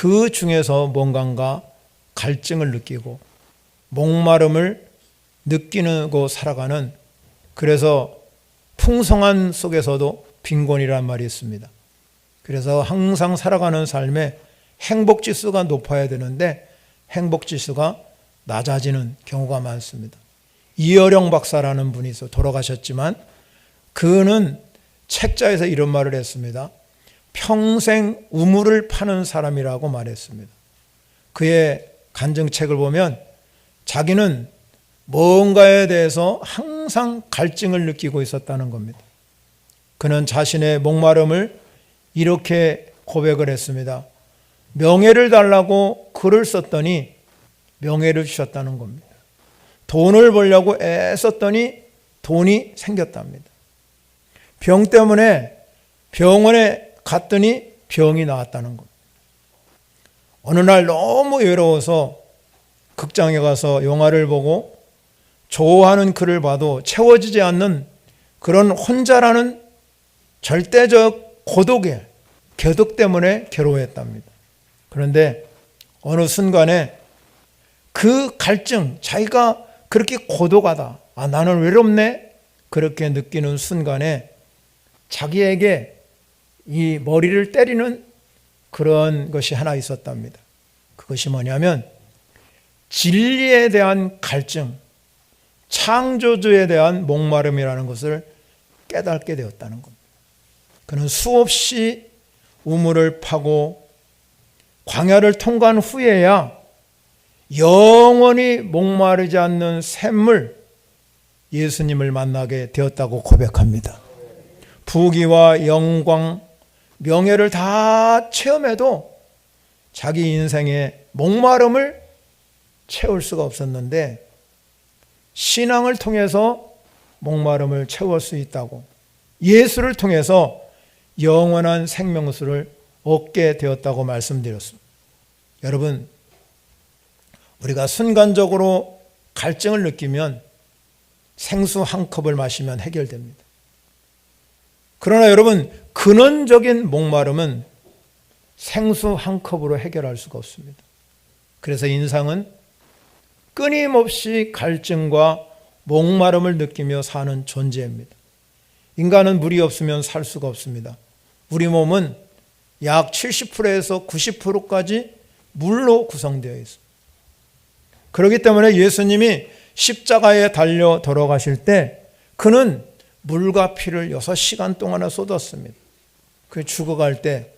그 중에서 뭔가 갈증을 느끼고 목마름을 느끼고 살아가는, 그래서 풍성한 속에서도 빈곤이라는 말이 있습니다. 그래서 항상 살아가는 삶에 행복지수가 높아야 되는데 행복지수가 낮아지는 경우가 많습니다. 이어령 박사라는 분이 있어 돌아가셨지만 그는 책자에서 이런 말을 했습니다. 평생 우물을 파는 사람이라고 말했습니다. 그의 간증책을 보면 자기는 뭔가에 대해서 항상 갈증을 느끼고 있었다는 겁니다. 그는 자신의 목마름을 이렇게 고백을 했습니다. 명예를 달라고 글을 썼더니 명예를 주셨다는 겁니다. 돈을 벌려고 애썼더니 돈이 생겼답니다. 병 때문에 병원에 갔더니 병이 나았다는 겁니다. 어느 날 너무 외로워서 극장에 가서 영화를 보고 좋아하는 글을 봐도 채워지지 않는 그런 혼자라는 절대적 고독의 겨독 때문에 괴로워했답니다. 그런데 어느 순간에 그 갈증, 자기가 그렇게 고독하다, 나는 외롭네, 그렇게 느끼는 순간에 자기에게 이 머리를 때리는 그런 것이 하나 있었답니다. 그것이 뭐냐면 진리에 대한 갈증, 창조주에 대한 목마름이라는 것을 깨닫게 되었다는 겁니다. 그는 수없이 우물을 파고 광야를 통과한 후에야 영원히 목마르지 않는 샘물 예수님을 만나게 되었다고 고백합니다. 부귀와 영광, 명예를 다 체험해도 자기 인생의 목마름을 채울 수가 없었는데 신앙을 통해서 목마름을 채울 수 있다고, 예수를 통해서 영원한 생명수를 얻게 되었다고 말씀드렸습니다. 여러분, 우리가 순간적으로 갈증을 느끼면 생수 한 컵을 마시면 해결됩니다. 그러나 여러분, 근원적인 목마름은 생수 한 컵으로 해결할 수가 없습니다. 그래서 인상은 끊임없이 갈증과 목마름을 느끼며 사는 존재입니다. 인간은 물이 없으면 살 수가 없습니다. 우리 몸은 약 70%에서 90%까지 물로 구성되어 있습니다. 그렇기 때문에 예수님이 십자가에 달려 돌아가실 때 그는 물과 피를 6시간 동안을 쏟았습니다. 그 죽어갈 때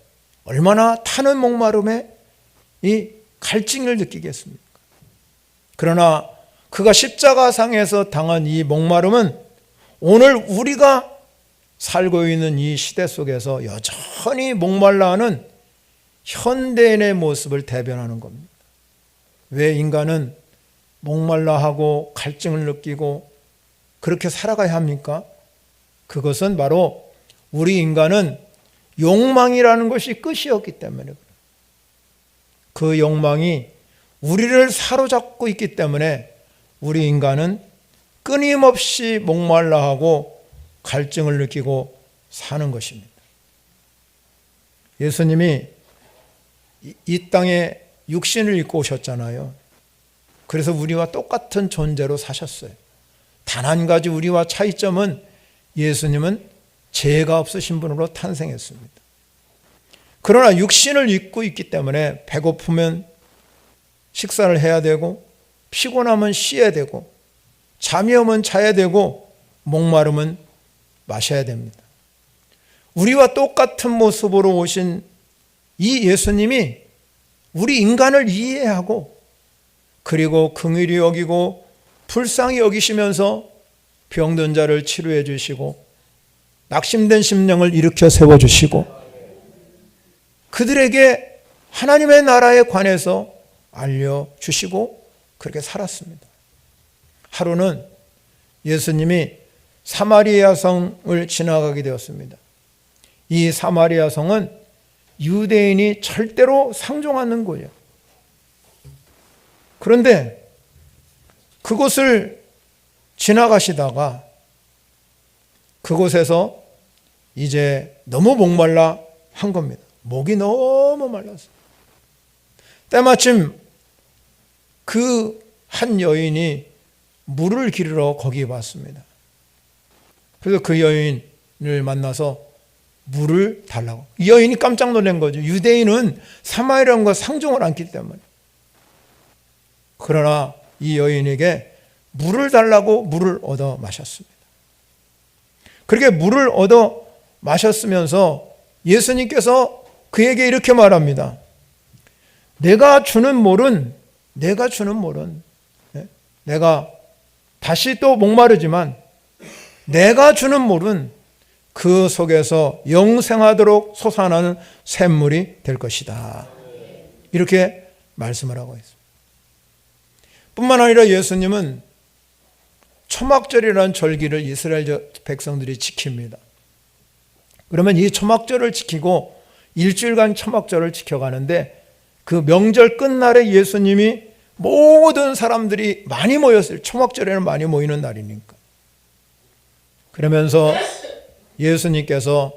얼마나 타는 목마름에 이 갈증을 느끼겠습니까? 그러나 그가 십자가상에서 당한 이 목마름은 오늘 우리가 살고 있는 이 시대 속에서 여전히 목말라 하는 현대인의 모습을 대변하는 겁니다. 왜 인간은 목말라 하고 갈증을 느끼고 그렇게 살아가야 합니까? 그것은 바로 우리 인간은 욕망이라는 것이 끝이었기 때문에 그래요. 그 욕망이 우리를 사로잡고 있기 때문에 우리 인간은 끊임없이 목말라 하고 갈증을 느끼고 사는 것입니다. 예수님이 이 땅에 육신을 입고 오셨잖아요. 그래서 우리와 똑같은 존재로 사셨어요. 단 한 가지 우리와 차이점은 예수님은 죄가 없으신 분으로 탄생했습니다. 그러나 육신을 입고 있기 때문에 배고프면 식사를 해야 되고 피곤하면 쉬어야 되고 잠이 오면 자야 되고 목마르면 마셔야 됩니다. 우리와 똑같은 모습으로 오신 이 예수님이 우리 인간을 이해하고 그리고 긍휼히 여기고 불쌍히 여기시면서 병든 자를 치료해 주시고 낙심된 심령을 일으켜 세워주시고 그들에게 하나님의 나라에 관해서 알려주시고 그렇게 살았습니다. 하루는 예수님이 사마리아 성을 지나가게 되었습니다. 이 사마리아 성은 유대인이 절대로 상종하는 곳이에요. 그런데 그곳을 지나가시다가 그곳에서 이제 너무 목말라 한 겁니다. 목이 너무 말랐어요. 때마침 그 한 여인이 물을 기르러 거기에 왔습니다. 그래서 그 여인을 만나서 물을 달라고. 이 여인이 깜짝 놀란 거죠. 유대인은 사마리아인과 상종을 않기 때문에. 그러나 이 여인에게 물을 달라고 물을 얻어 마셨습니다. 그렇게 물을 얻어 마셨으면서 예수님께서 그에게 이렇게 말합니다. 내가 주는 물은 내가 다시 또 목마르지만 내가 주는 물은 그 속에서 영생하도록 솟아나는 샘물이 될 것이다. 이렇게 말씀을 하고 있습니다. 뿐만 아니라 예수님은 초막절이라는 절기를 이스라엘 백성들이 지킵니다. 그러면 이 초막절을 지키고 일주일간 초막절을 지켜가는데 그 명절 끝날에 예수님이 모든 사람들이 많이 모였어요. 초막절에는 많이 모이는 날이니까. 그러면서 예수님께서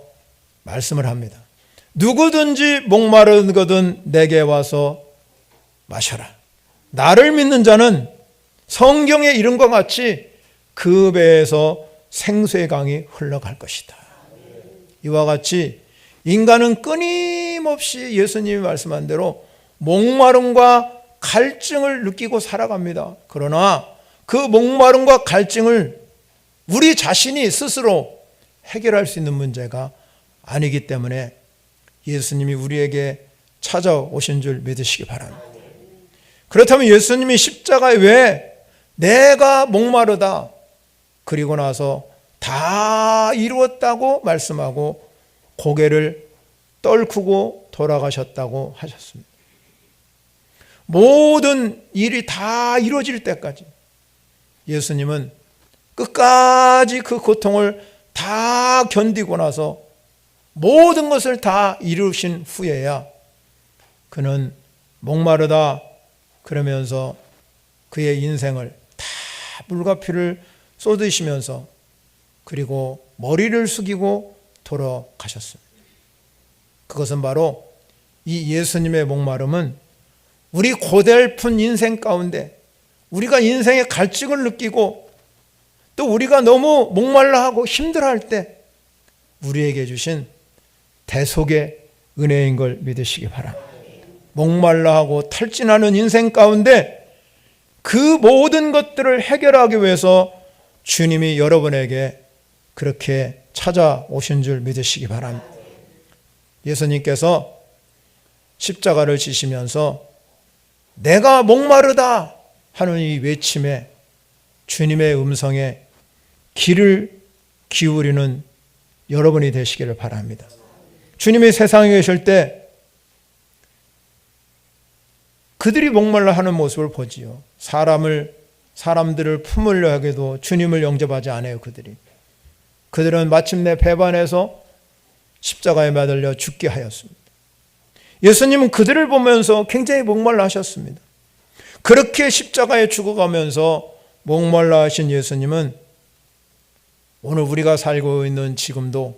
말씀을 합니다. 누구든지 목마르거든 내게 와서 마셔라. 나를 믿는 자는 성경의 이름과 같이 그 배에서 생수의 강이 흘러갈 것이다. 이와 같이 인간은 끊임없이 예수님이 말씀한 대로 목마름과 갈증을 느끼고 살아갑니다. 그러나 그 목마름과 갈증을 우리 자신이 스스로 해결할 수 있는 문제가 아니기 때문에 예수님이 우리에게 찾아오신 줄 믿으시기 바랍니다. 그렇다면 예수님이 십자가에 왜 내가 목마르다 그리고 나서 다 이루었다고 말씀하고 고개를 떨구고 돌아가셨다고 하셨습니다. 모든 일이 다 이루어질 때까지 예수님은 끝까지 그 고통을 다 견디고 나서 모든 것을 다 이루신 후에야 그는 목마르다 그러면서 그의 인생을 다 물과 피를 쏟으시면서 그리고 머리를 숙이고 돌아가셨습니다. 그것은 바로 이 예수님의 목마름은 우리 고달픈 인생 가운데 우리가 인생의 갈증을 느끼고 또 우리가 너무 목말라 하고 힘들어할 때 우리에게 주신 대속의 은혜인 걸 믿으시기 바랍니다. 목말라 하고 탈진하는 인생 가운데 그 모든 것들을 해결하기 위해서 주님이 여러분에게 그렇게 찾아오신 줄 믿으시기 바랍니다. 예수님께서 십자가를 지시면서 내가 목마르다 하는 이 외침에 주님의 음성에 귀를 기울이는 여러분이 되시기를 바랍니다. 주님이 세상에 계실 때 그들이 목말라 하는 모습을 보지요. 사람들을 품으려 하게도 주님을 영접하지 않아요. 그들은 마침내 배반해서 십자가에 매달려 죽게 하였습니다. 예수님은 그들을 보면서 굉장히 목말라 하셨습니다. 그렇게 십자가에 죽어가면서 목말라 하신 예수님은 오늘 우리가 살고 있는 지금도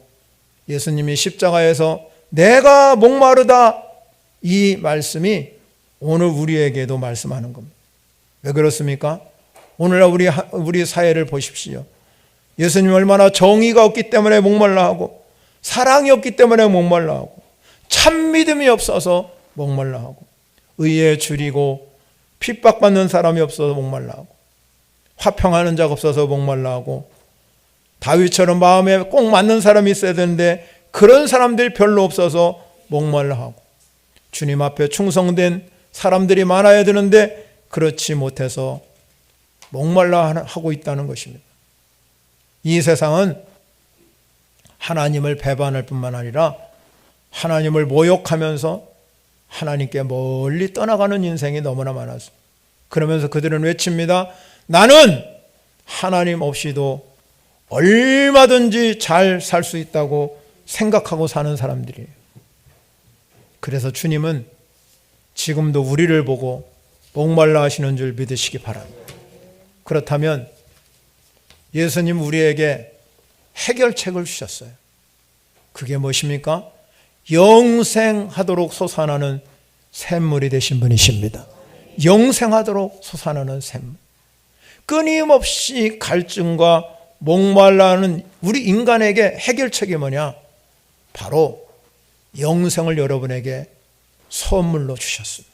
예수님이 십자가에서 내가 목마르다 이 말씀이 오늘 우리에게도 말씀하는 겁니다. 왜 그렇습니까? 오늘날 우리 사회를 보십시오. 예수님 얼마나 정의가 없기 때문에 목말라 하고 사랑이 없기 때문에 목말라 하고 참 믿음이 없어서 목말라 하고 의에 줄이고 핍박받는 사람이 없어서 목말라 하고 화평하는 자가 없어서 목말라 하고 다윗처럼 마음에 꼭 맞는 사람이 있어야 되는데 그런 사람들이 별로 없어서 목말라 하고 주님 앞에 충성된 사람들이 많아야 되는데 그렇지 못해서 목말라 하고 있다는 것입니다. 이 세상은 하나님을 배반할 뿐만 아니라 하나님을 모욕하면서 하나님께 멀리 떠나가는 인생이 너무나 많았습니다. 그러면서 그들은 외칩니다. 나는 하나님 없이도 얼마든지 잘 살 수 있다고 생각하고 사는 사람들이에요. 그래서 주님은 지금도 우리를 보고 목말라 하시는 줄 믿으시기 바랍니다. 그렇다면 예수님 우리에게 해결책을 주셨어요. 그게 무엇입니까? 영생하도록 솟아나는 샘물이 되신 분이십니다. 영생하도록 솟아나는 샘물. 끊임없이 갈증과 목말라하는 우리 인간에게 해결책이 뭐냐? 바로 영생을 여러분에게 선물로 주셨습니다.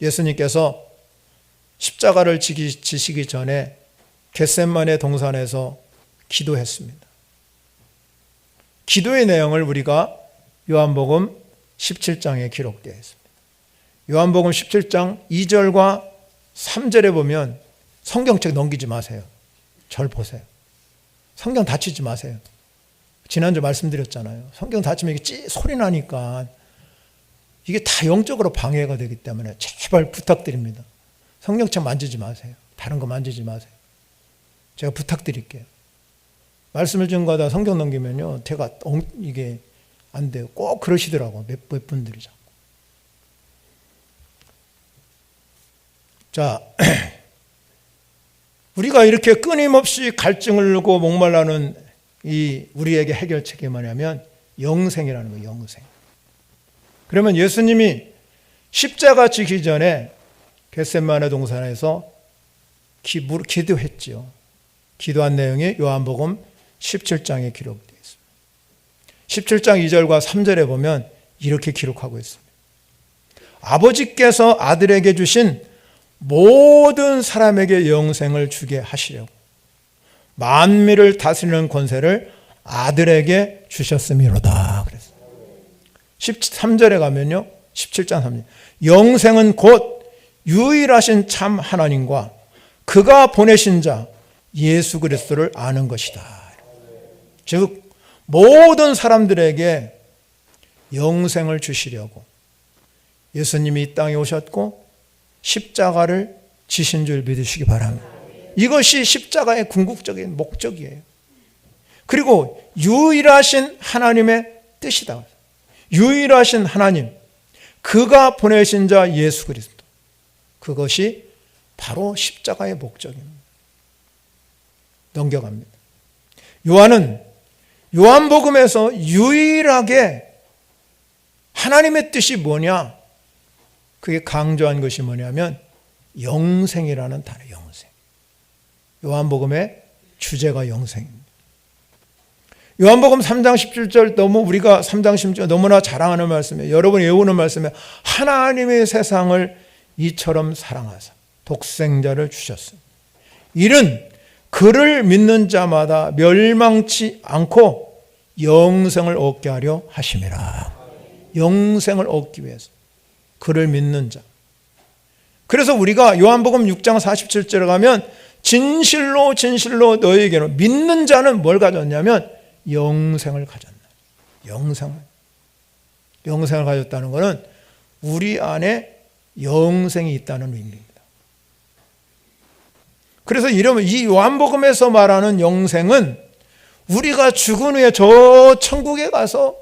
예수님께서 십자가를 지시기 전에 겟세마네 동산에서 기도했습니다. 기도의 내용을 우리가 요한복음 17장에 기록되어 있습니다. 요한복음 17장 2절과 3절에 보면 성경책 넘기지 마세요. 절 보세요. 성경 닫히지 마세요. 지난주 말씀드렸잖아요. 성경 닫히면 이게 소리 나니까 이게 다 영적으로 방해가 되기 때문에 제발 부탁드립니다. 성경책 만지지 마세요. 다른 거 만지지 마세요. 제가 부탁드릴게요. 말씀을 전가다 성경 넘기면요, 제가 이게 안 돼요. 꼭 그러시더라고. 몇 분들이 자꾸. 자, 우리가 이렇게 끊임없이 갈증을 누고 목말라는 이 우리에게 해결책이 뭐냐면 영생이라는 거예요. 영생. 그러면 예수님이 십자가 지기 전에 겟세마네 동산에서 기도했지요. 기도한 내용이 요한복음 17장에 기록되어 있습니다. 17장 2절과 3절에 보면 이렇게 기록하고 있습니다. 아버지께서 아들에게 주신 모든 사람에게 영생을 주게 하시려고 만민을 다스리는 권세를 아들에게 주셨음이로다. 그랬어요. 13절에 가면요. 17장 3절. 영생은 곧 유일하신 참 하나님과 그가 보내신 자 예수 그리스도를 아는 것이다. 즉 모든 사람들에게 영생을 주시려고 예수님이 이 땅에 오셨고 십자가를 지신 줄 믿으시기 바랍니다. 이것이 십자가의 궁극적인 목적이에요. 그리고 유일하신 하나님의 뜻이다. 유일하신 하나님, 그가 보내신 자 예수 그리스도, 그것이 바로 십자가의 목적입니다. 넘겨갑니다. 요한은 요한복음에서 유일하게 하나님의 뜻이 뭐냐? 그게 강조한 것이 뭐냐면 영생이라는 단어, 영생. 요한복음의 주제가 영생입니다. 요한복음 3장 17절 너무 우리가 3장 17절 너무나 자랑하는 말씀이에요. 여러분이 외우는 말씀에 하나님의 세상을 이처럼 사랑하사 독생자를 주셨습니다. 이는 그를 믿는 자마다 멸망치 않고 영생을 얻게 하려 하심이라. 영생을 얻기 위해서 그를 믿는 자. 그래서 우리가 요한복음 6장 47절에 가면 진실로 진실로 너희에게는 믿는 자는 뭘 가졌냐면 영생을 가졌나. 영생을 가졌다는 것은 우리 안에 영생이 있다는 의미입니다. 그래서 이러면 이 요한복음에서 말하는 영생은 우리가 죽은 후에 저 천국에 가서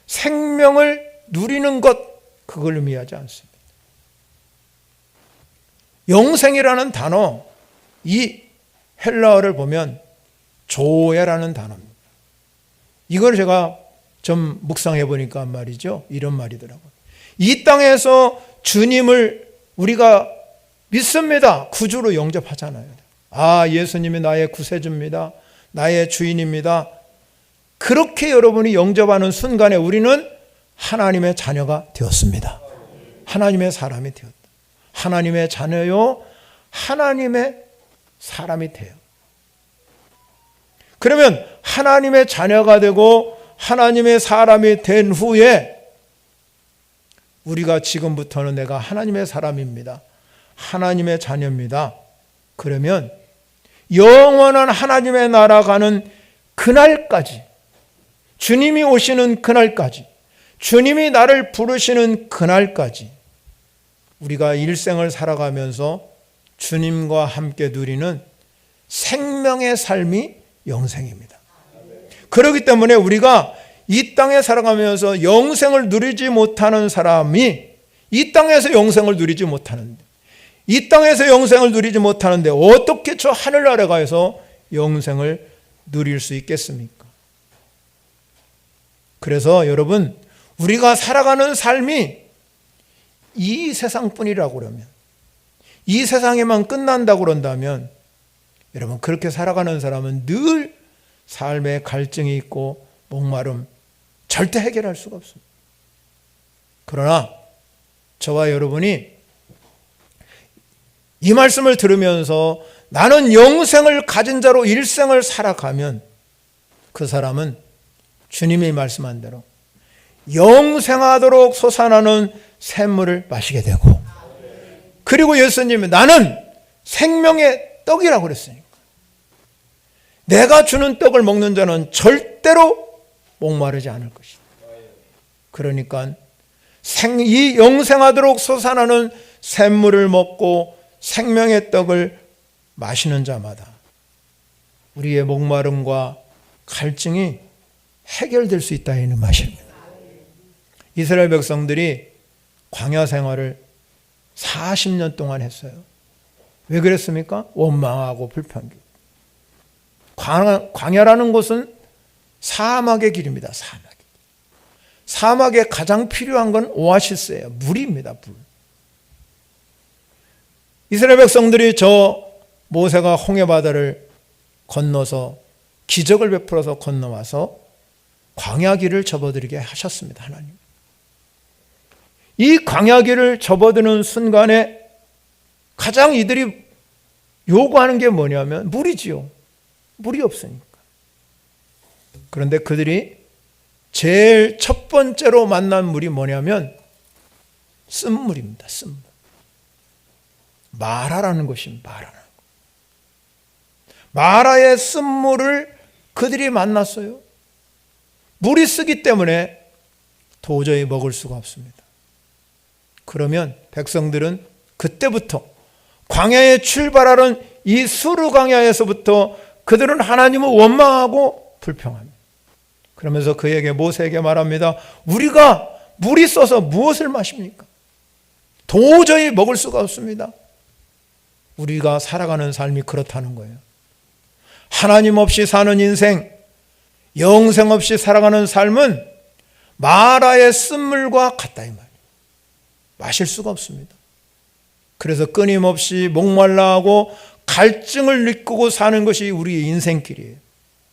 생명을 누리는 것, 그걸 의미하지 않습니다. 영생이라는 단어, 이 헬라어를 보면 조에라는 단어입니다. 이걸 제가 좀 묵상해 보니까 말이죠. 이런 말이더라고요. 이 땅에서 주님을 우리가 믿습니다. 구주로 영접하잖아요. 아, 예수님이 나의 구세주입니다. 나의 주인입니다. 그렇게 여러분이 영접하는 순간에 우리는 하나님의 자녀가 되었습니다. 하나님의 사람이 되었다. 하나님의 자녀요, 하나님의 사람이 돼요. 그러면 하나님의 자녀가 되고 하나님의 사람이 된 후에 우리가 지금부터는 내가 하나님의 사람입니다. 하나님의 자녀입니다. 그러면 영원한 하나님의 나라 가는 그날까지, 주님이 오시는 그날까지, 주님이 나를 부르시는 그날까지 우리가 일생을 살아가면서 주님과 함께 누리는 생명의 삶이 영생입니다. 그렇기 때문에 우리가 이 땅에 살아가면서 영생을 누리지 못하는 사람이 이 땅에서 영생을 누리지 못하는데, 이 땅에서 영생을 누리지 못하는데 어떻게 저 하늘나라에 가서 영생을 누릴 수 있겠습니까? 그래서 여러분, 우리가 살아가는 삶이 이 세상뿐이라고 그러면, 이 세상에만 끝난다고 그런다면, 여러분 그렇게 살아가는 사람은 늘 삶에 갈증이 있고 목마름 절대 해결할 수가 없습니다. 그러나 저와 여러분이 이 말씀을 들으면서 나는 영생을 가진 자로 일생을 살아가면 그 사람은 주님이 말씀한 대로 영생하도록 솟아나는 샘물을 마시게 되고, 그리고 예수님이 나는 생명의 떡이라고 그랬으니까 내가 주는 떡을 먹는 자는 절대로 목마르지 않을 것이다. 그러니까 이 영생하도록 솟아나는 샘물을 먹고 생명의 떡을 마시는 자마다 우리의 목마름과 갈증이 해결될 수 있다는 말입니다. 이스라엘 백성들이 광야 생활을 40년 동안 했어요. 왜 그랬습니까? 원망하고 불평하고. 광야라는 곳은 사막의 길입니다. 사막에 가장 필요한 건 오아시스예요. 물입니다. 물. 이스라엘 백성들이 저 모세가 홍해바다를 건너서 기적을 베풀어서 건너와서 광야길을 접어들게 하셨습니다. 하나님. 이 광야길을 접어드는 순간에 가장 이들이 요구하는 게 뭐냐면 물이지요. 물이 없으니까. 그런데 그들이 제일 첫 번째로 만난 물이 뭐냐면 쓴물입니다. 쓴물. 마라라는 것입니다. 마라의 쓴물을 그들이 만났어요. 물이 쓰기 때문에 도저히 먹을 수가 없습니다. 그러면 백성들은 그때부터 광야에 출발하는 이 수르 광야에서부터 그들은 하나님을 원망하고 불평합니다. 그러면서 그에게 모세에게 말합니다. 우리가 물이 써서 무엇을 마십니까? 도저히 먹을 수가 없습니다. 우리가 살아가는 삶이 그렇다는 거예요. 하나님 없이 사는 인생, 영생 없이 살아가는 삶은 마라의 쓴물과 같다 이 말이에요. 마실 수가 없습니다. 그래서 끊임없이 목말라하고 갈증을 느끼고 사는 것이 우리의 인생길이에요.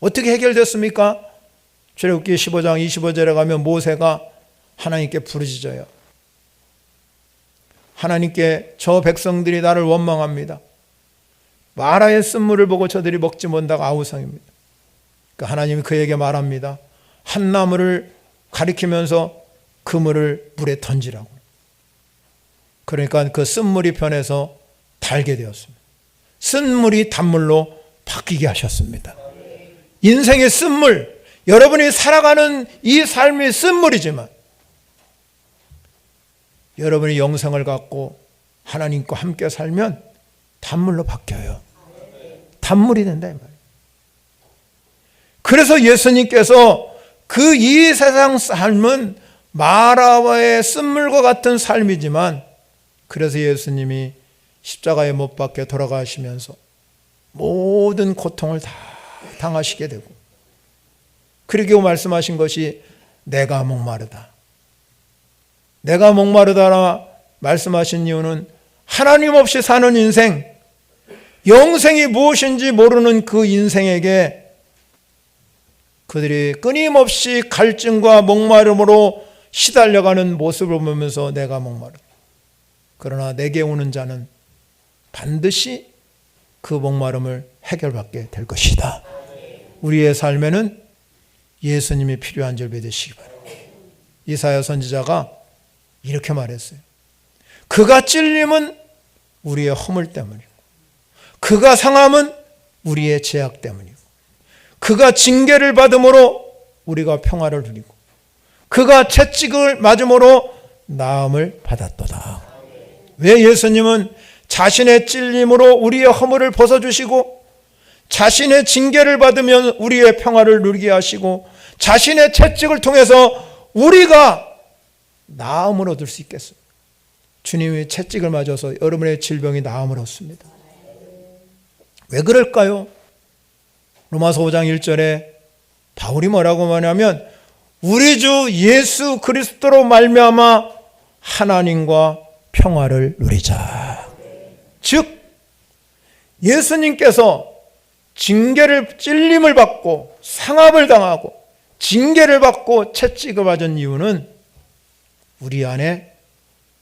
어떻게 해결됐습니까? 출애굽기 15장 25절에 가면 모세가 하나님께 부르짖어요. 하나님께 저 백성들이 나를 원망합니다. 마라의 쓴물을 보고 저들이 먹지 못한다고 아우성입니다. 그러니까 하나님이 그에게 말합니다. 한 나무를 가리키면서 그 물을 물에 던지라고. 그러니까 그 쓴물이 변해서 달게 되었습니다. 쓴물이 단물로 바뀌게 하셨습니다. 인생의 쓴물, 여러분이 살아가는 이 삶이 쓴물이지만 여러분이 영생을 갖고 하나님과 함께 살면 단물로 바뀌어요. 단물이 된다 이 말이에요. 그래서 예수님께서 그 이 세상 삶은 마라와의 쓴물과 같은 삶이지만, 그래서 예수님이 십자가에 못 박혀 돌아가시면서 모든 고통을 다 당하시게 되고, 그리고 말씀하신 것이 내가 목마르다. 내가 목마르다라 말씀하신 이유는 하나님 없이 사는 인생, 영생이 무엇인지 모르는 그 인생에게 그들이 끊임없이 갈증과 목마름으로 시달려가는 모습을 보면서 내가 목마르다. 그러나 내게 오는 자는 반드시 그 목마름을 해결받게 될 것이다. 우리의 삶에는 예수님이 필요한 줄 믿으시기 바랍니다. 이사야 선지자가 이렇게 말했어요. 그가 찔림은 우리의 허물 때문이고, 그가 상함은 우리의 죄악 때문이고, 그가 징계를 받음으로 우리가 평화를 누리고, 그가 채찍을 맞음으로 나음을 받았도다. 왜 예수님은 자신의 찔림으로 우리의 허물을 벗어주시고, 자신의 징계를 받으면 우리의 평화를 누리게 하시고, 자신의 채찍을 통해서 우리가 나음을 얻을 수 있겠어요? 주님이 채찍을 맞아서 여러분의 질병이 나음을 얻습니다. 왜 그럴까요? 로마서 5장 1절에 바울이 뭐라고 말하냐면 우리 주 예수 그리스도로 말미암아 하나님과 평화를 누리자. 즉 예수님께서 찔림을 받고 상함을 당하고 징계를 받고 채찍을 맞은 이유는 우리 안에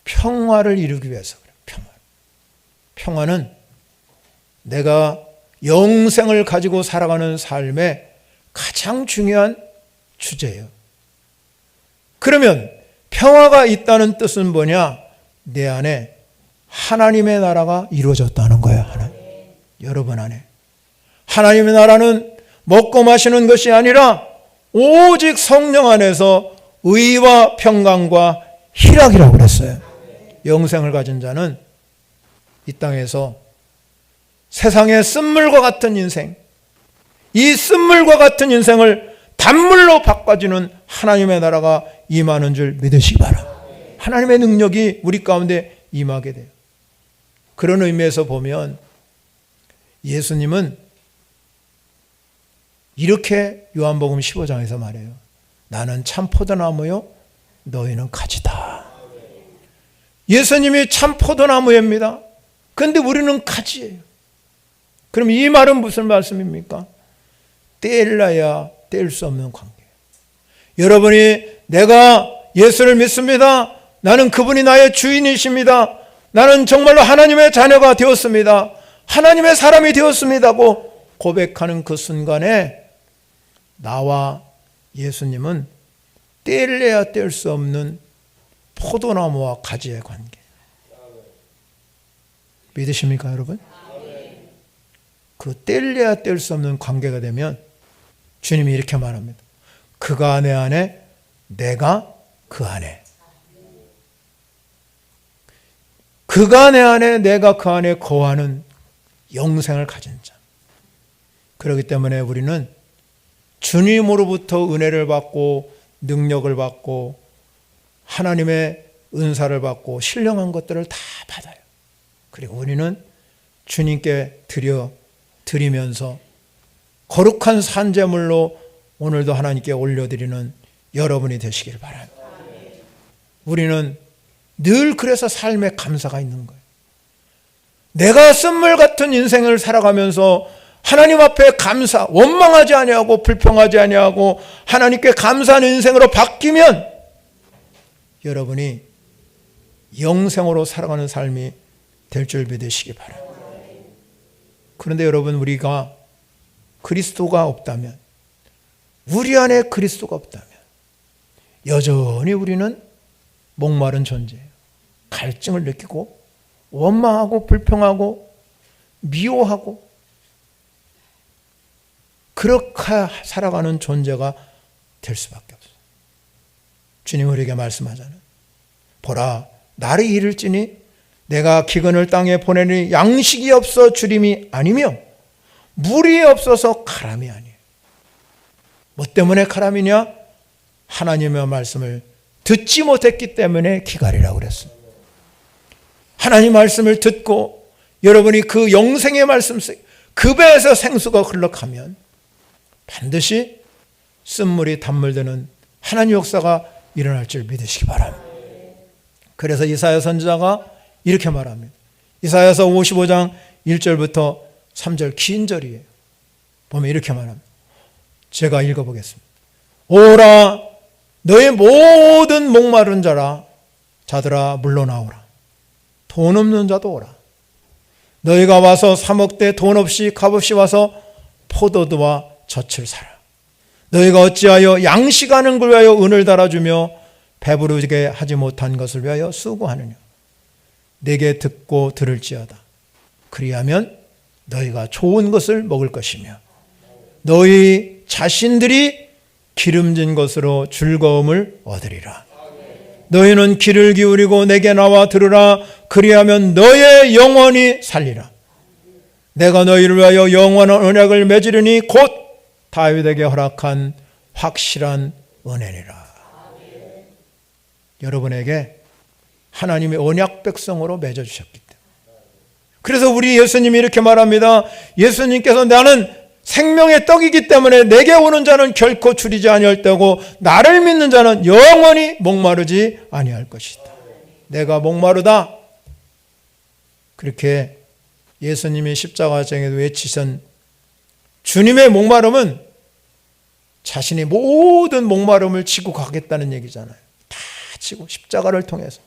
평화를 이루기 위해서 그래요. 평화는 내가 영생을 가지고 살아가는 삶의 가장 중요한 주제예요. 그러면 평화가 있다는 뜻은 뭐냐? 내 안에 하나님의 나라가 이루어졌다는 거예요. 여러분 안에. 하나님의 나라는 먹고 마시는 것이 아니라 오직 성령 안에서 의와 평강과 희락이라고 그랬어요. 영생을 가진 자는 이 땅에서 세상의 쓴물과 같은 인생, 이 쓴물과 같은 인생을 단물로 바꿔주는 하나님의 나라가 임하는 줄 믿으시기 바랍니다. 하나님의 능력이 우리 가운데 임하게 돼요. 그런 의미에서 보면 예수님은 이렇게 요한복음 15장에서 말해요. 나는 참 포도나무요, 너희는 가지다. 예수님이 참 포도나무입니다. 그런데 우리는 가지예요. 그럼 이 말은 무슨 말씀입니까? 떼려야 뗄 수 없는 관계. 여러분이 내가 예수를 믿습니다. 나는 그분이 나의 주인이십니다. 나는 정말로 하나님의 자녀가 되었습니다. 하나님의 사람이 되었습니다고 고백하는 그 순간에 나와 예수님은 떼려야 뗄 수 없는 포도나무와 가지의 관계. 믿으십니까, 여러분? 그 떼려야 뗄 수 없는 관계가 되면 주님이 이렇게 말합니다. 그가 내 안에, 내가 그 안에. 그가 내 안에, 내가 그 안에 거하는 영생을 가진 자. 그렇기 때문에 우리는 주님으로부터 은혜를 받고 능력을 받고 하나님의 은사를 받고 신령한 것들을 다 받아요. 그리고 우리는 주님께 드리면서 거룩한 산제물로 오늘도 하나님께 올려드리는 여러분이 되시길 바랍니다. 우리는 늘 그래서 삶에 감사가 있는 거예요. 내가 쓴물 같은 인생을 살아가면서 하나님 앞에 감사, 원망하지 아니하고 불평하지 아니하고 하나님께 감사하는 인생으로 바뀌면 여러분이 영생으로 살아가는 삶이 될 줄 믿으시기 바랍니다. 그런데 여러분, 우리가 그리스도가 없다면, 우리 안에 그리스도가 없다면 여전히 우리는 목마른 존재예요. 갈증을 느끼고 원망하고 불평하고 미워하고 그렇게 살아가는 존재가 될 수밖에 없어요. 주님은 우리에게 말씀하잖아요. 보라, 날이 이를지니 내가 기근을 땅에 보내니 양식이 없어 주림이 아니며 물이 없어서 가람이 아니에요. 뭐 때문에 가람이냐? 하나님의 말씀을 듣지 못했기 때문에 기갈이라고 그랬습니다. 하나님 말씀을 듣고 여러분이 그 영생의 말씀, 그 배에서 생수가 흘러가면 반드시 쓴물이 단물되는 하나님 역사가 일어날 줄 믿으시기 바랍니다. 그래서 이사야 선지자가 이렇게 말합니다. 이사야서 55장 1절부터 3절 긴 절이에요. 보면 이렇게 말합니다. 제가 읽어보겠습니다. 오라, 너의 모든 목마른 자들아 물러나오라. 돈 없는 자도 오라. 너희가 와서 사 먹되 돈 없이 값없이 와서 포도주와 젖을 사라. 너희가 어찌하여 양식하는 걸 위하여 은을 달아주며 배부르게 하지 못한 것을 위하여 수고하느냐. 내게 듣고 들을지어다. 그리하면 너희가 좋은 것을 먹을 것이며 너희 자신들이 기름진 것으로 즐거움을 얻으리라. 너희는 귀를 기울이고 내게 나와 들으라. 그리하면 너의 영혼이 살리라. 내가 너희를 위하여 영원한 언약을 맺으리니 곧 다윗에게 허락한 확실한 은혜니라. 여러분에게 하나님의 언약 백성으로 맺어주셨기 때문에. 그래서 우리 예수님이 이렇게 말합니다. 예수님께서 나는 생명의 떡이기 때문에 내게 오는 자는 결코 줄이지 아니할 때고 나를 믿는 자는 영원히 목마르지 아니할 것이다. 내가 목마르다. 그렇게 예수님이 십자가장에도 외치신 주님의 목마름은 자신이 모든 목마름을 지고 가겠다는 얘기잖아요. 다 지고 십자가를 통해서.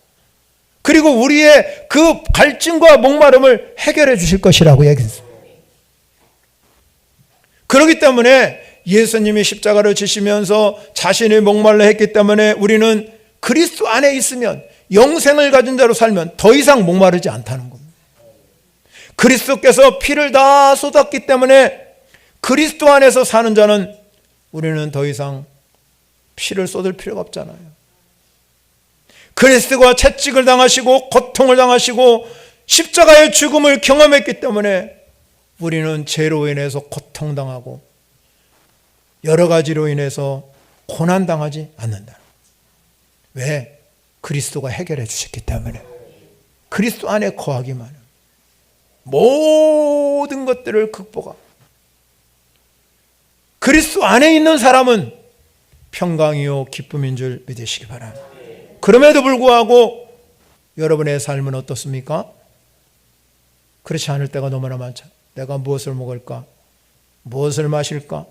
그리고 우리의 그 갈증과 목마름을 해결해 주실 것이라고 얘기했어요. 그렇기 때문에 예수님이 십자가를 지시면서 자신이 목말라 했기 때문에 우리는 그리스도 안에 있으면, 영생을 가진 자로 살면 더 이상 목마르지 않다는 겁니다. 그리스도께서 피를 다 쏟았기 때문에 그리스도 안에서 사는 자는 우리는 더 이상 피를 쏟을 필요가 없잖아요. 그리스도가 채찍을 당하시고 고통을 당하시고 십자가의 죽음을 경험했기 때문에 우리는 죄로 인해서 고통당하고 여러 가지로 인해서 고난당하지 않는다. 왜? 그리스도가 해결해 주셨기 때문에. 그리스도 안에 거하기만 하면 모든 것들을 극복하고, 그리스도 안에 있는 사람은 평강이요 기쁨인 줄 믿으시기 바랍니다. 그럼에도 불구하고 여러분의 삶은 어떻습니까? 그렇지 않을 때가 너무나 많죠. 내가 무엇을 먹을까? 무엇을 마실까?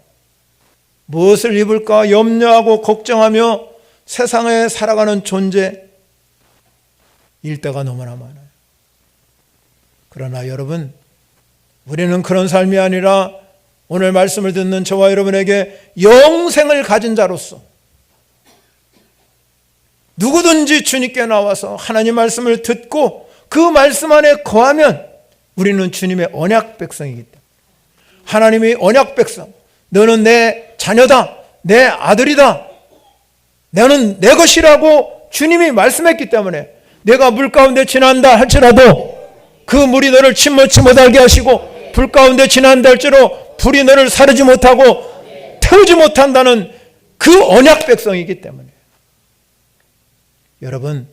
무엇을 입을까? 염려하고 걱정하며 세상에 살아가는 존재일 때가 너무나 많아요. 그러나 여러분, 우리는 그런 삶이 아니라 오늘 말씀을 듣는 저와 여러분에게 영생을 가진 자로서 누구든지 주님께 나와서 하나님 말씀을 듣고 그 말씀 안에 거하면 우리는 주님의 언약 백성이기 때문에, 하나님이 언약 백성, 너는 내 자녀다, 내 아들이다, 너는 내 것이라고 주님이 말씀했기 때문에 내가 물 가운데 지난다 할지라도 그 물이 너를 침몰치 못하게 하시고 불 가운데 지난다 할지라도 불이 너를 사르지 못하고 태우지 못한다는 그 언약 백성이기 때문에, 여러분,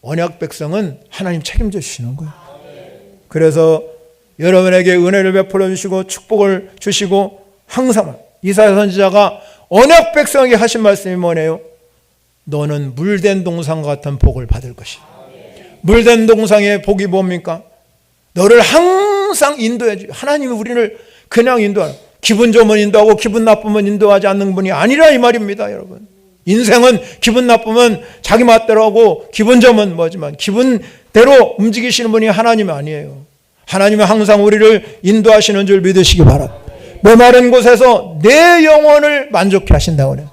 언약 백성은 하나님 책임져 주시는 거예요. 그래서 여러분에게 은혜를 베풀어 주시고 축복을 주시고, 항상 이사야 선지자가 언약 백성에게 하신 말씀이 뭐네요? 너는 물된 동상과 같은 복을 받을 것이다. 물된 동상의 복이 뭡니까? 너를 항상 인도해 주. 하나님이 우리를 그냥 인도하는, 기분 좋으면 인도하고 기분 나쁘면 인도하지 않는 분이 아니라 이 말입니다, 여러분. 인생은 기분 나쁘면 자기 맛대로 하고 기분 좋으면 뭐지만 기분대로 움직이시는 분이 하나님이 아니에요. 하나님은 항상 우리를 인도하시는 줄 믿으시기 바랍니다. 메마른 곳에서 내 영혼을 만족케 하신다고 그래요.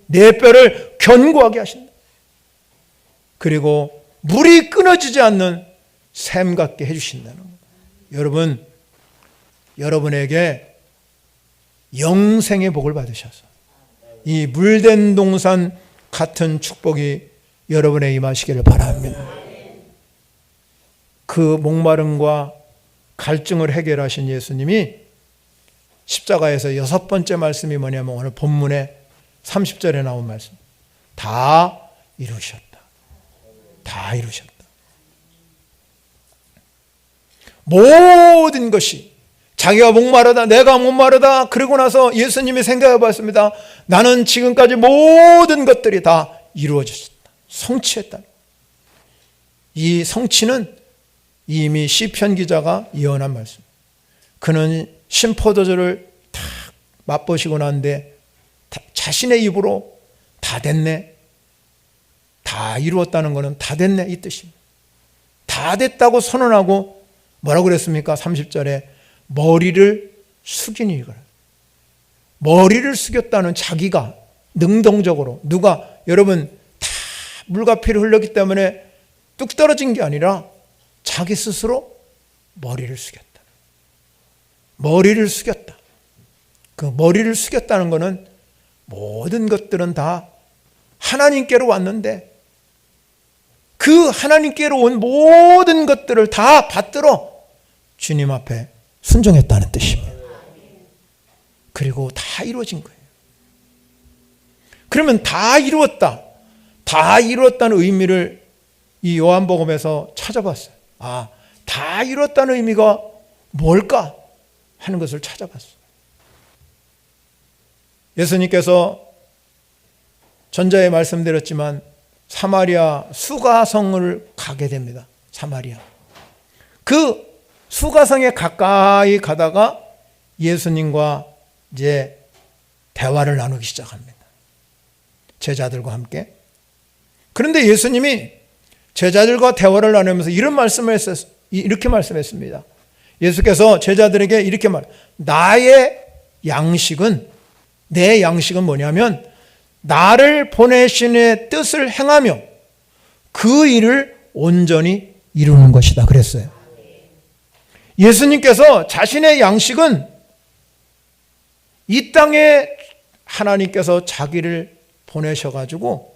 내 뼈를 견고하게 하신다. 그리고 물이 끊어지지 않는 샘 같게 해주신다는 거예요. 여러분, 여러분에게 영생의 복을 받으셔서 이 물된 동산 같은 축복이 여러분에 임하시기를 바랍니다. 그 목마름과 갈증을 해결하신 예수님이 십자가에서 6번째 말씀이 뭐냐면 오늘 본문에 30절에 나온 말씀. 다 이루셨다. 다 이루셨다. 모든 것이, 자기가 목마르다, 내가 목마르다, 그러고 나서 예수님이 생각해 봤습니다. 나는 지금까지 모든 것들이 다 이루어졌다. 성취했다. 이 성취는 이미 시편 기자가 예언한 말씀. 그는 신포도주를 다 맛보시고 난데 자신의 입으로 다 됐네, 다 이루었다는 것은 다 됐네 이 뜻입니다. 다 됐다고 선언하고 뭐라고 그랬습니까? 30절에 머리를 숙이니 이거라. 머리를 숙였다는, 자기가 능동적으로, 누가, 여러분 다 물과 피를 흘렸기 때문에 뚝 떨어진 게 아니라 자기 스스로 머리를 숙였다. 머리를 숙였다. 그 머리를 숙였다는 것은 모든 것들은 다 하나님께로 왔는데 그 하나님께로 온 모든 것들을 다 받들어 주님 앞에 순종했다는 뜻입니다. 그리고 다 이루어진 거예요. 그러면 다 이루었다, 다 이루었다는 의미를 이 요한복음에서 찾아봤어요. 아, 다 이루었다는 의미가 뭘까 하는 것을 찾아봤어요. 예수님께서 전자에 말씀드렸지만 사마리아 수가성을 가게 됩니다. 사마리아. 그 수가성에 가까이 가다가 예수님과 이제 대화를 나누기 시작합니다. 제자들과 함께. 그런데 예수님이 제자들과 대화를 나누면서 이렇게 말씀했습니다. 예수께서 제자들에게 이렇게 나의 양식은, 내 양식은 뭐냐면 나를 보내신 이의 뜻을 행하며 그 일을 온전히 이루는 것이다 그랬어요. 예수님께서 자신의 양식은 이 땅에 하나님께서 자기를 보내셔가지고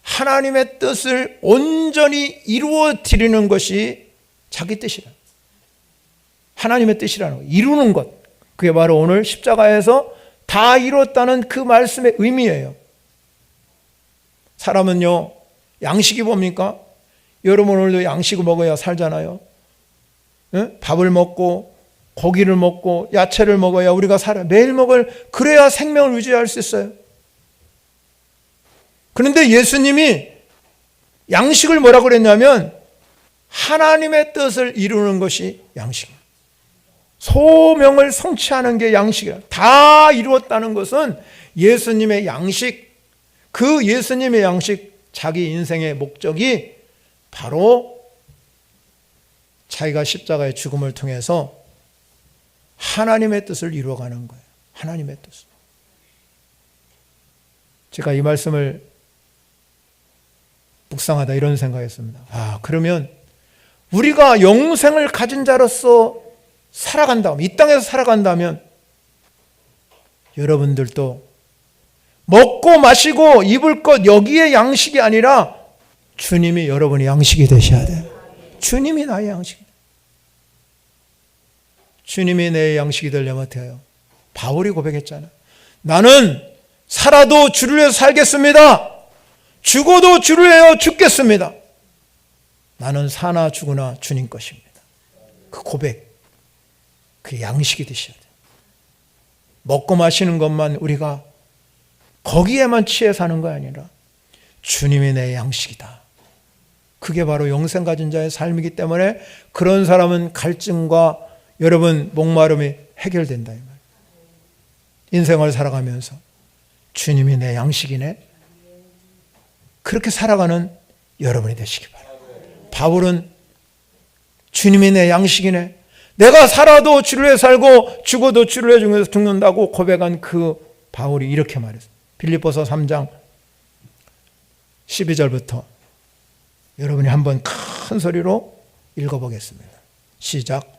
하나님의 뜻을 온전히 이루어 드리는 것이 자기 뜻이라. 하나님의 뜻이라는 거, 이루는 것. 그게 바로 오늘 십자가에서 다 이뤘다는 그 말씀의 의미예요. 사람은요, 양식이 뭡니까? 여러분 오늘도 양식을 먹어야 살잖아요. 응? 밥을 먹고 고기를 먹고 야채를 먹어야 우리가 살아요. 매일 그래야 생명을 유지할 수 있어요. 그런데 예수님이 양식을 뭐라고 그랬냐면 하나님의 뜻을 이루는 것이 양식이에요. 소명을 성취하는 게 양식이에요. 다 이루었다는 것은 예수님의 양식, 그 예수님의 양식, 자기 인생의 목적이 바로 자기가 십자가의 죽음을 통해서 하나님의 뜻을 이루어가는 거예요. 하나님의 뜻을. 제가 이 말씀을 묵상하다 이런 생각했습니다. 그러면 우리가 영생을 가진 자로서 살아간다면, 이 땅에서 살아간다면 여러분들도 먹고 마시고 입을 것 여기에 양식이 아니라 주님이 여러분의 양식이 되셔야 돼요. 주님이 나의 양식이다. 주님이 내 양식이 되려면 어떻게 해요? 바울이 고백했잖아요. 나는 살아도 주를 위해서 살겠습니다. 죽어도 주를 위하여 죽겠습니다. 나는 사나 죽으나 주님 것입니다. 그 고백, 그 양식이 되셔야 돼요. 먹고 마시는 것만 우리가 거기에만 취해 사는 거 아니라 주님이 내 양식이다. 그게 바로 영생 가진 자의 삶이기 때문에 그런 사람은 갈증과 여러분 목마름이 해결된다 이 말. 인생을 살아가면서 주님이 내 양식이네. 그렇게 살아가는 여러분이 되시기 바랍니다. 바울은 주님이 내 양식이네. 내가 살아도 주를 위해 살고 죽어도 주를 위해 죽는다고 고백한 그 바울이 이렇게 말했어요. 빌립보서 3장 12절부터 여러분이 한번 큰 소리로 읽어보겠습니다. 시작.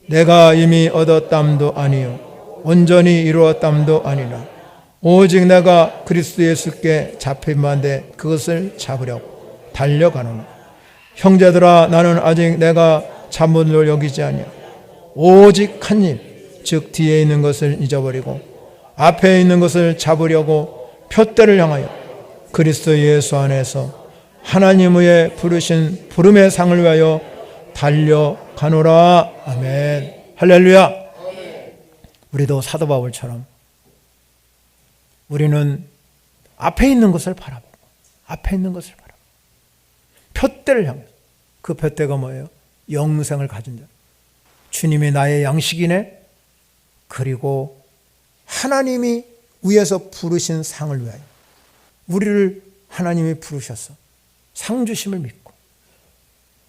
내가 이미 얻었담도 아니요 온전히 이루었담도 아니라 오직 내가 그리스도 예수께 잡힌 바인데 그것을 잡으려고 달려가노라. 형제들아 나는 아직 내가 잡은 줄 여기지 아니야. 오직 한 일, 즉 뒤에 있는 것을 잊어버리고 앞에 있는 것을 잡으려고 표대를 향하여 그리스도 예수 안에서 하나님의 부르신 부름의 상을 위하여 달려가노라. 아멘. 할렐루야. 우리도 사도 바울처럼 우리는 앞에 있는 것을 바라보고 앞에 있는 것을 바라보고 표대를 향해서, 그 표대가 뭐예요? 영생을 가진 자. 주님이 나의 양식이네. 그리고 하나님이 위에서 부르신 상을 위하여, 우리를 하나님이 부르셔서 상 주심을 믿고,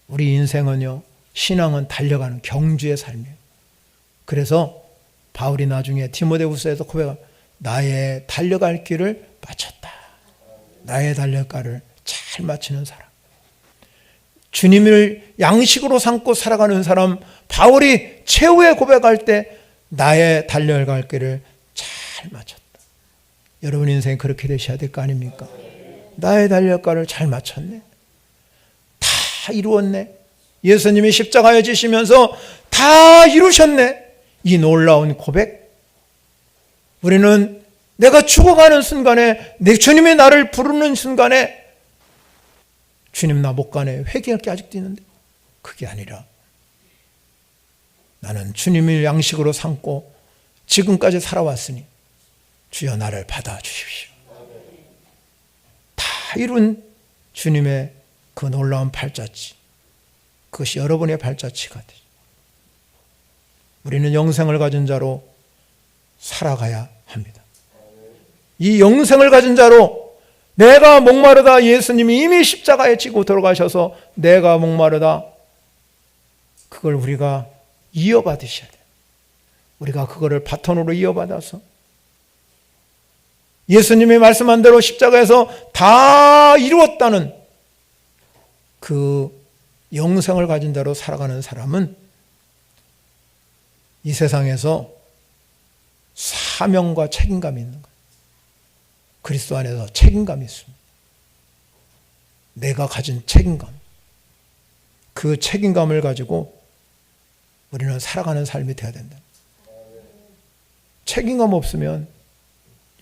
우리 인생은요, 신앙은 달려가는 경주의 삶이에요. 그래서 바울이 나중에 디모데후서에서 고백합니다. 나의 달려갈 길을 마쳤다. 나의 달려갈을 잘 마치는 사람, 주님을 양식으로 삼고 살아가는 사람, 바울이 최후의 고백할 때 나의 달려갈 길을 잘 마쳤다. 여러분 인생이 그렇게 되셔야 될 거 아닙니까? 나의 달려갈을 잘 마쳤네. 다 이루었네. 예수님이 십자가에 지시면서 다 이루셨네. 이 놀라운 고백. 우리는 내가 죽어가는 순간에, 내 주님이 나를 부르는 순간에 주님 나 못 가네, 회개할 게 아직도 있는데, 그게 아니라 나는 주님을 양식으로 삼고 지금까지 살아왔으니 주여 나를 받아주십시오. 다 이룬 주님의 그 놀라운 팔자지, 그것이 여러분의 발자취가 되죠. 우리는 영생을 가진 자로 살아가야 합니다. 이 영생을 가진 자로 내가 목마르다, 예수님이 이미 십자가에 지고 돌아가셔서 내가 목마르다, 그걸 우리가 이어받으셔야 돼요. 우리가 그거를 바톤으로 이어받아서 예수님이 말씀한 대로 십자가에서 다 이루었다는 그 영생을 가진 자로 살아가는 사람은 이 세상에서 사명과 책임감이 있는 거예요. 그리스도 안에서 책임감이 있습니다. 내가 가진 책임감, 그 책임감을 가지고 우리는 살아가는 삶이 되어야 된다. 책임감 없으면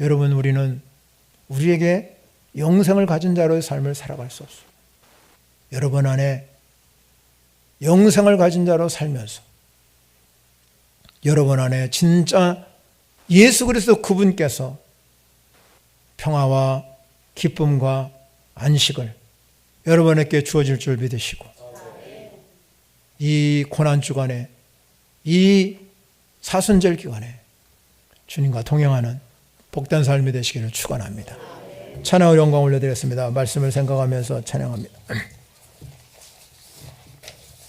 여러분, 우리는 우리에게 영생을 가진 자로의 삶을 살아갈 수 없어요. 여러분 안에 영생을 가진 자로 살면서 여러분 안에 진짜 예수 그리스도 그분께서 평화와 기쁨과 안식을 여러분에게 주어질 줄 믿으시고, 이 고난 주간에, 이 사순절 기간에 주님과 동행하는 복된 삶이 되시기를 축원합니다. 찬양의 영광 올려드렸습니다. 말씀을 생각하면서 찬양합니다.